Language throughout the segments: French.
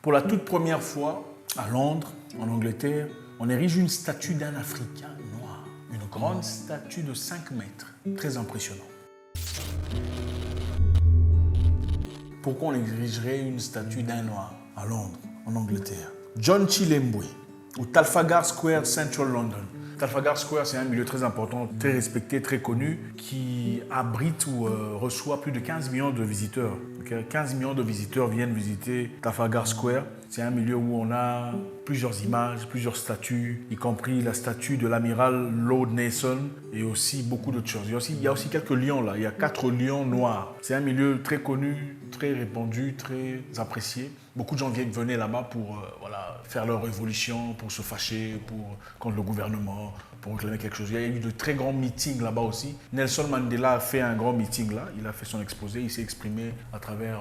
Pour la toute première fois, à Londres, en Angleterre, on érige une statue d'un Africain noir. Une grande statue de 5 mètres. Très impressionnant. Pourquoi on érigerait une statue d'un noir à Londres, en Angleterre? John Chilembwe, au Trafalgar Square, Central London. Trafalgar Square, c'est un milieu très important, très respecté, très connu, qui abrite ou reçoit plus de 15 millions de visiteurs. 15 millions de visiteurs viennent visiter Trafalgar Square. C'est un milieu où on a plusieurs images, plusieurs statues, y compris la statue de l'amiral Lord Nelson et aussi beaucoup d'autres choses. Il y a aussi quelques lions là, il y a 4 lions noirs. C'est un milieu très connu, très répandu, très apprécié. Beaucoup de gens venaient là-bas pour faire leur révolution, pour se fâcher, contre le gouvernement, pour réclamer quelque chose. Il y a eu de très grands meetings là-bas aussi. Nelson Mandela a fait un grand meeting là, il a fait son exposé, il s'est exprimé à travers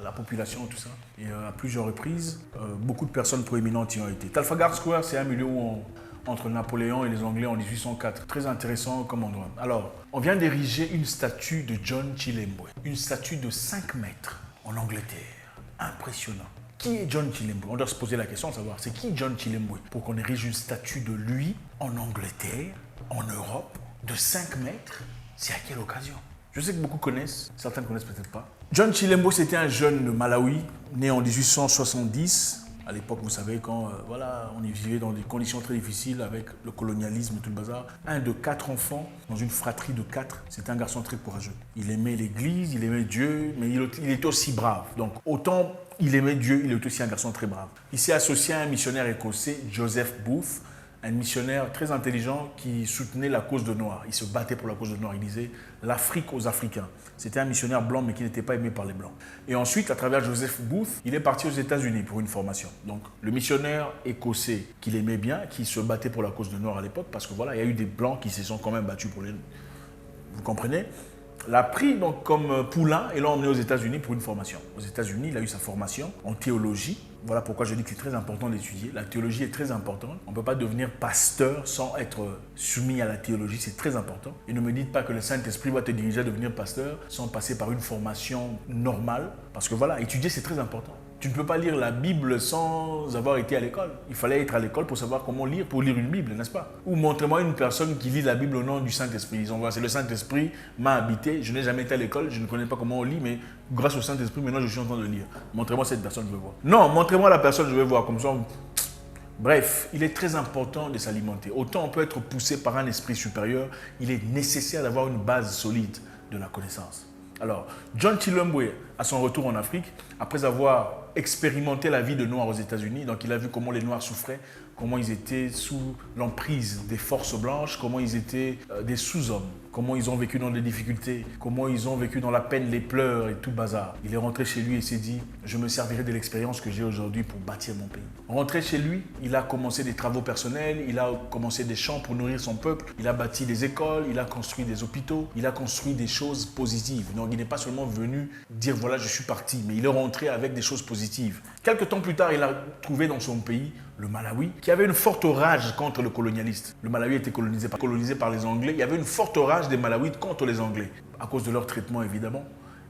la population, tout ça. Et à plusieurs reprises, beaucoup de personnes proéminentes y ont été. Trafalgar Square, c'est un milieu où entre Napoléon et les Anglais en 1804. Très intéressant comme endroit. Alors, on vient d'ériger une statue de John Chilembwe, une statue de 5 mètres en Angleterre. Impressionnant. Qui est John Chilembwe? On doit se poser la question de savoir, c'est qui John Chilembwe? Pour qu'on érige une statue de lui en Angleterre, en Europe, de 5 mètres, c'est à quelle occasion? Je sais que beaucoup connaissent, certains ne connaissent peut-être pas. John Chilembwe, c'était un jeune de Malawi, né en 1870. À l'époque, vous savez, quand on y vivait dans des conditions très difficiles avec le colonialisme et tout le bazar. Un de 4 enfants, dans une fratrie de 4, c'était un garçon très courageux. Il aimait l'église, il aimait Dieu, mais il était aussi brave. Donc, autant il aimait Dieu, il était aussi un garçon très brave. Il s'est associé à un missionnaire écossais, Joseph Booth, un missionnaire très intelligent qui soutenait la cause de Noirs. Il se battait pour la cause de Noirs. Il disait l'Afrique aux Africains. C'était un missionnaire blanc, mais qui n'était pas aimé par les Blancs. Et ensuite, à travers Joseph Booth, il est parti aux États-Unis pour une formation. Donc, le missionnaire écossais qu'il aimait bien, qui se battait pour la cause de Noirs à l'époque, parce que il y a eu des Blancs qui se sont quand même battus pour les... Vous comprenez? L'a pris donc comme poulain et l'a emmené aux États-Unis pour une formation. Aux États-Unis, il a eu sa formation en théologie. Voilà pourquoi je dis que c'est très important d'étudier. La théologie est très importante. On ne peut pas devenir pasteur sans être soumis à la théologie, c'est très important. Et ne me dites pas que le Saint-Esprit va te diriger à devenir pasteur sans passer par une formation normale. Parce que étudier c'est très important. Tu ne peux pas lire la Bible sans avoir été à l'école. Il fallait être à l'école pour savoir comment lire, pour lire une Bible, n'est-ce pas? Ou montrez-moi une personne qui lit la Bible au nom du Saint-Esprit. Ils ont dit, c'est le Saint-Esprit m'a habité, je n'ai jamais été à l'école, je ne connais pas comment on lit, mais grâce au Saint-Esprit, maintenant je suis en train de lire. Montrez-moi cette personne, je veux voir. Non, montrez-moi la personne, je veux voir, comme ça. Bref, il est très important de s'alimenter. Autant on peut être poussé par un esprit supérieur, il est nécessaire d'avoir une base solide de la connaissance. Alors, John Chilembwe, à son retour en Afrique, après avoir expérimenté la vie de Noirs aux États-Unis, donc il a vu comment les Noirs souffraient, comment ils étaient sous l'emprise des forces blanches, comment ils étaient des sous-hommes, comment ils ont vécu dans des difficultés, comment ils ont vécu dans la peine, les pleurs et tout bazar. Il est rentré chez lui et s'est dit, je me servirai de l'expérience que j'ai aujourd'hui pour bâtir mon pays. Rentré chez lui, il a commencé des travaux personnels, il a commencé des champs pour nourrir son peuple, il a bâti des écoles, il a construit des hôpitaux, il a construit des choses positives. Donc il n'est pas seulement venu dire voilà je suis parti, mais il est rentré avec des choses positives. Quelque temps plus tard, il a trouvé dans son pays le Malawi, qui avait une forte rage contre le colonialiste. Le Malawi était colonisé par les Anglais. Il y avait une forte rage des Malawites contre les Anglais. À cause de leur traitement, évidemment.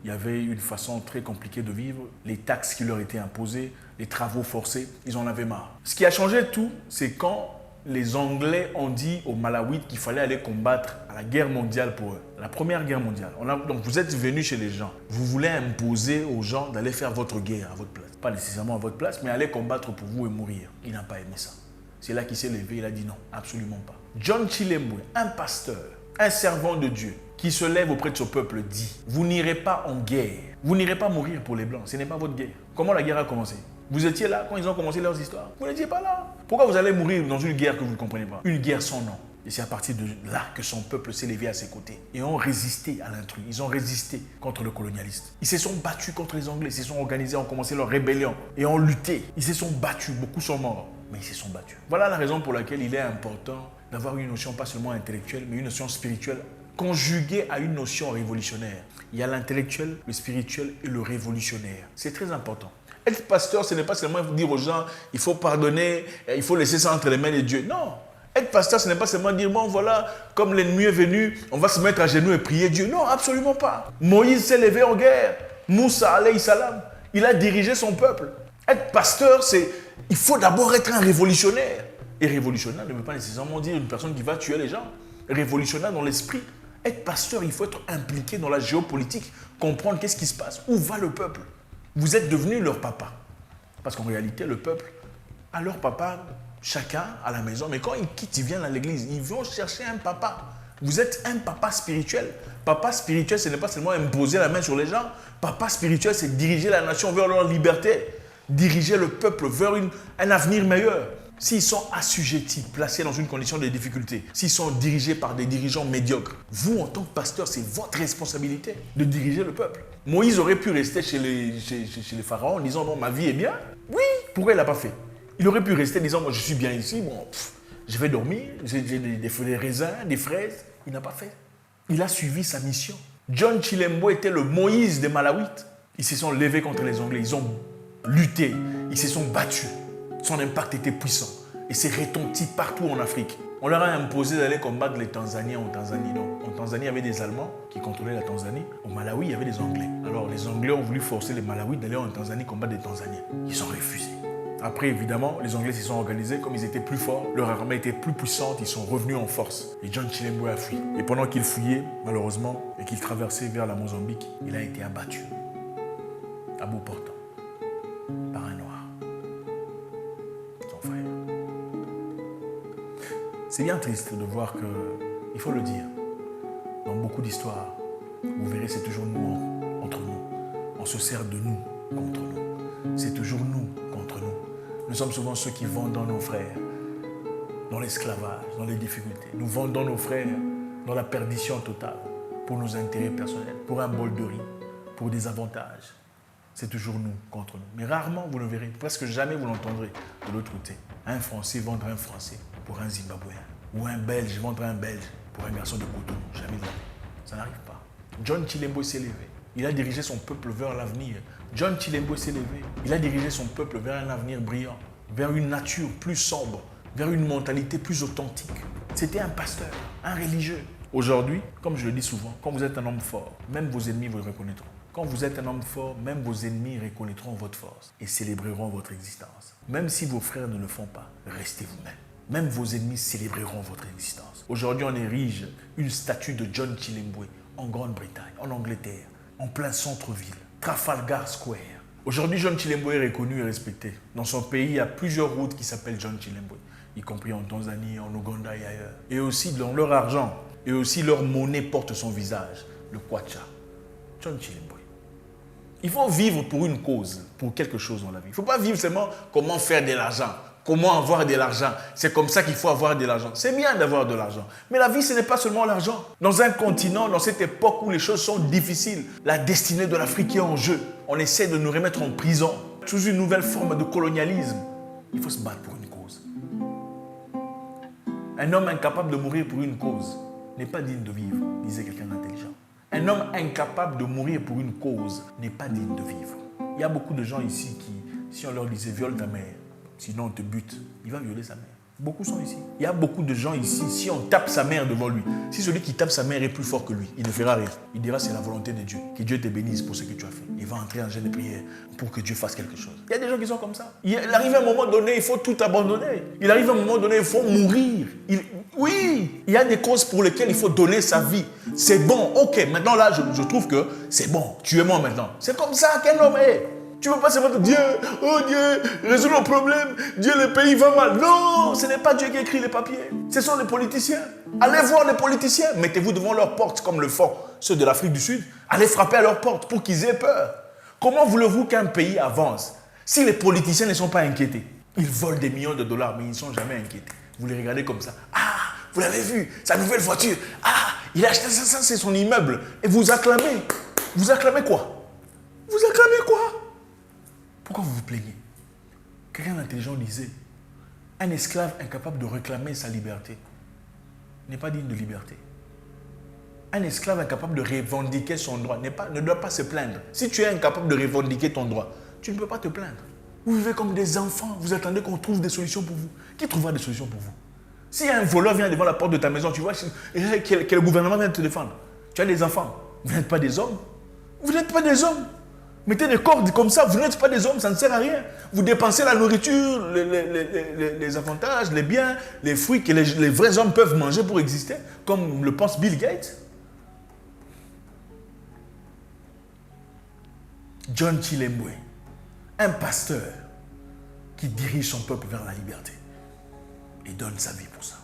Il y avait une façon très compliquée de vivre, les taxes qui leur étaient imposées, les travaux forcés, ils en avaient marre. Ce qui a changé tout, c'est quand les Anglais ont dit aux Malawites qu'il fallait aller combattre à la guerre mondiale pour eux. La première guerre mondiale. Donc vous êtes venus chez les gens. Vous voulez imposer aux gens d'aller faire votre guerre à votre place. Pas nécessairement à votre place, mais aller combattre pour vous et mourir. Il n'a pas aimé ça. C'est là qu'il s'est levé, il a dit non, absolument pas. John Chilembwe, un pasteur, un servant de Dieu, qui se lève auprès de son peuple, dit « Vous n'irez pas en guerre. Vous n'irez pas mourir pour les Blancs. Ce n'est pas votre guerre. » Comment la guerre a commencé? Vous étiez là quand ils ont commencé leurs histoires. Vous n'étiez pas là. Pourquoi vous allez mourir dans une guerre que vous ne comprenez pas? Une guerre sans nom. Et c'est à partir de là que son peuple s'est levé à ses côtés. Et ont résisté à l'intrus. Ils ont résisté contre le colonialiste. Ils se sont battus contre les Anglais. Ils se sont organisés, ont commencé leur rébellion. Et ont lutté. Ils se sont battus. Beaucoup sont morts. Mais ils se sont battus. Voilà la raison pour laquelle il est important d'avoir une notion pas seulement intellectuelle, mais une notion spirituelle conjuguée à une notion révolutionnaire. Il y a l'intellectuel, le spirituel et le révolutionnaire. C'est très important. Être pasteur, ce n'est pas seulement dire aux gens, il faut pardonner, il faut laisser ça entre les mains de Dieu. Non. Être pasteur, ce n'est pas seulement dire, bon voilà, comme l'ennemi est venu, on va se mettre à genoux et prier Dieu. Non, absolument pas. Moïse s'est levé en guerre. Moussa, alayhi salam, il a dirigé son peuple. Être pasteur, c'est... Il faut d'abord être un révolutionnaire. Et révolutionnaire ne veut pas nécessairement dire une personne qui va tuer les gens. Révolutionnaire dans l'esprit. Être pasteur, il faut être impliqué dans la géopolitique, comprendre qu'est-ce qui se passe, où va le peuple. Vous êtes devenu leur papa. Parce qu'en réalité, le peuple a leur papa, chacun à la maison. Mais quand ils quittent, ils viennent à l'église, ils vont chercher un papa. Vous êtes un papa spirituel. Papa spirituel, ce n'est pas seulement imposer la main sur les gens. Papa spirituel, c'est diriger la nation vers leur liberté. Diriger le peuple vers un avenir meilleur. S'ils sont assujettis, placés dans une condition de difficulté, s'ils sont dirigés par des dirigeants médiocres, vous, en tant que pasteur, c'est votre responsabilité de diriger le peuple. Moïse aurait pu rester chez les pharaons en disant « Non, ma vie est bien ». Oui, pourquoi il ne l'a pas fait? Il aurait pu rester en disant « Moi, je suis bien ici, bon, je vais dormir, j'ai des raisins, des fraises ». Il n'a pas fait. Il a suivi sa mission. John Chilembo était le Moïse des Malawites. Ils se sont levés contre les Anglais, ils ont lutté, ils se sont battus. Son impact était puissant et s'est retenti partout en Afrique. On leur a imposé d'aller combattre les Tanzaniens en Tanzanie. Non. En Tanzanie, il y avait des Allemands qui contrôlaient la Tanzanie. Au Malawi, il y avait des Anglais. Alors, les Anglais ont voulu forcer les Malawites d'aller en Tanzanie combattre les Tanzaniens. Ils ont refusé. Après, évidemment, les Anglais s'y sont organisés. Comme ils étaient plus forts, leur armée était plus puissante, ils sont revenus en force. Et John Chilembo a fui. Et pendant qu'il fuyait, malheureusement, et qu'il traversait vers la Mozambique, il a été abattu à bout portant par un noir. Son frère. C'est bien triste de voir que, il faut le dire, dans beaucoup d'histoires, vous verrez, c'est toujours nous entre nous. On se sert de nous contre nous. C'est toujours nous contre nous. Nous sommes souvent ceux qui vendent nos frères dans l'esclavage, dans les difficultés. Nous vendons nos frères dans la perdition totale pour nos intérêts personnels, pour un bol de riz, pour des avantages. C'est toujours nous contre nous. Mais rarement vous le verrez, presque jamais vous l'entendrez de l'autre côté. Un Français vendre un Français pour un Zimbabwéen. Ou un Belge vendre un Belge pour un garçon de Cotonou. Jamais jamais. Ça n'arrive pas. John Chilembo s'est levé. Il a dirigé son peuple vers l'avenir. John Chilembo s'est levé. Il a dirigé son peuple vers un avenir brillant, vers une nature plus sombre, vers une mentalité plus authentique. C'était un pasteur, un religieux. Aujourd'hui, comme je le dis souvent, quand vous êtes un homme fort, même vos ennemis vous le reconnaîtront. Quand vous êtes un homme fort, même vos ennemis reconnaîtront votre force et célébreront votre existence. Même si vos frères ne le font pas, restez vous-même. Même vos ennemis célébreront votre existence. Aujourd'hui, on érige une statue de John Chilembo en Grande-Bretagne, en Angleterre, en plein centre-ville, Trafalgar Square. Aujourd'hui, John Chilembo est reconnu et respecté. Dans son pays, il y a plusieurs routes qui s'appellent John Chilembo, y compris en Tanzanie, en Ouganda et ailleurs. Et aussi, dans leur argent, et aussi leur monnaie porte son visage, le kwacha. John Chilembo. Il faut vivre pour une cause, pour quelque chose dans la vie. Il ne faut pas vivre seulement comment faire de l'argent, comment avoir de l'argent. C'est comme ça qu'il faut avoir de l'argent. C'est bien d'avoir de l'argent. Mais la vie, ce n'est pas seulement l'argent. Dans un continent, dans cette époque où les choses sont difficiles, la destinée de l'Afrique est en jeu. On essaie de nous remettre en prison, sous une nouvelle forme de colonialisme. Il faut se battre pour une cause. Un homme incapable de mourir pour une cause n'est pas digne de vivre, disait quelqu'un d'intelligent. Un homme incapable de mourir pour une cause n'est pas digne de vivre. Il y a beaucoup de gens ici qui, si on leur disait « viole ta mère », sinon on te bute, il va violer sa mère. Beaucoup sont ici. Il y a beaucoup de gens ici, si on tape sa mère devant lui, si celui qui tape sa mère est plus fort que lui, il ne fera rien. Il dira c'est la volonté de Dieu, que Dieu te bénisse pour ce que tu as fait. Il va entrer en jeûne de prière pour que Dieu fasse quelque chose. Il y a des gens qui sont comme ça. Il arrive à un moment donné, il faut tout abandonner. Il arrive à un moment donné, il faut mourir. Oui, il y a des causes pour lesquelles il faut donner sa vie. C'est bon, ok, maintenant là, je trouve que c'est bon, tuez-moi maintenant. C'est comme ça qu'un homme est. Tu ne peux pas seulement dire Dieu, oh Dieu, résous nos problèmes, Dieu, le pays va mal. Non, ce n'est pas Dieu qui écrit les papiers. Ce sont les politiciens. Allez voir les politiciens. Mettez-vous devant leurs portes comme le font ceux de l'Afrique du Sud. Allez frapper à leurs portes pour qu'ils aient peur. Comment voulez-vous qu'un pays avance si les politiciens ne sont pas inquiétés? Ils volent des millions de dollars, mais ils ne sont jamais inquiétés. Vous les regardez comme ça. Ah, vous l'avez vu, sa nouvelle voiture. Ah, il a acheté ça, c'est son immeuble. Et vous acclamez. Vous acclamez quoi? Vous acclamez quoi? Pourquoi vous vous plaignez? Quelqu'un d'intelligent disait, un esclave incapable de réclamer sa liberté n'est pas digne de liberté. Un esclave incapable de revendiquer son droit ne doit pas se plaindre. Si tu es incapable de revendiquer ton droit, tu ne peux pas te plaindre. Vous vivez comme des enfants, vous attendez qu'on trouve des solutions pour vous. Qui trouvera des solutions pour vous? Si un voleur vient devant la porte de ta maison, tu vois que le gouvernement vient te défendre. Tu as des enfants, vous n'êtes pas des hommes. Vous n'êtes pas des hommes. Mettez des cordes comme ça, vous n'êtes pas des hommes, ça ne sert à rien. Vous dépensez la nourriture, les avantages, les biens, les fruits que les vrais hommes peuvent manger pour exister, comme le pense Bill Gates. John Chilembwe, un pasteur qui dirige son peuple vers la liberté et donne sa vie pour ça.